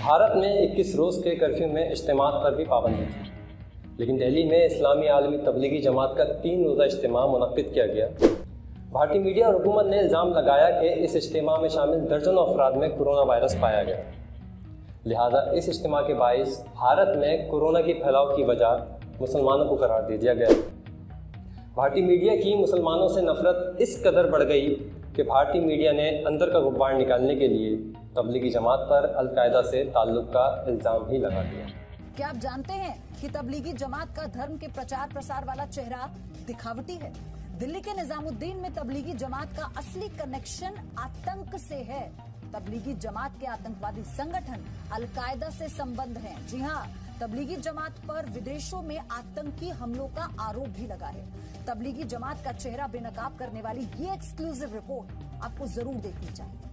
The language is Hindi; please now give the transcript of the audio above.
भारत में 21 रोज़ के कर्फ्यू में इज्तिमा पर भी पाबंदी थी, लेकिन दिल्ली में इस्लामी आलमी तबलीगी जमात का 3 रोज़ा इज्तिमा मुनक्किद किया गया। भारतीय मीडिया और हुकूमत ने इल्ज़ाम लगाया कि इस इज्तिमा में शामिल दर्जनों अफराद में कोरोना वायरस पाया गया। लिहाजा इस इज्तिमा के बाइस भारत में कोरोना के फैलाव की वजह मुसलमानों को करार दे दिया गया। भारतीय मीडिया की मुसलमानों से नफरत इस कदर बढ़ गई कि भारतीय मीडिया ने अंदर का गुब्बार निकालने के लिए तबलीगी जमात पर अल-कायदा से ताल्लुक का इल्ज़ाम ही लगा दिया। क्या आप जानते हैं कि तबलीगी जमात का धर्म के प्रचार प्रसार वाला चेहरा दिखावटी है? दिल्ली के निजामुद्दीन में तबलीगी जमात का असली कनेक्शन आतंक से है। तबलीगी जमात के आतंकवादी संगठन अल-कायदा से संबंध है। जी हाँ, तबलीगी जमात पर विदेशों में आतंकी हमलों का आरोप भी लगा है। तबलीगी जमात का चेहरा बेनकाब करने वाली ये एक्सक्लूसिव रिपोर्ट आपको जरूर देखनी चाहिए।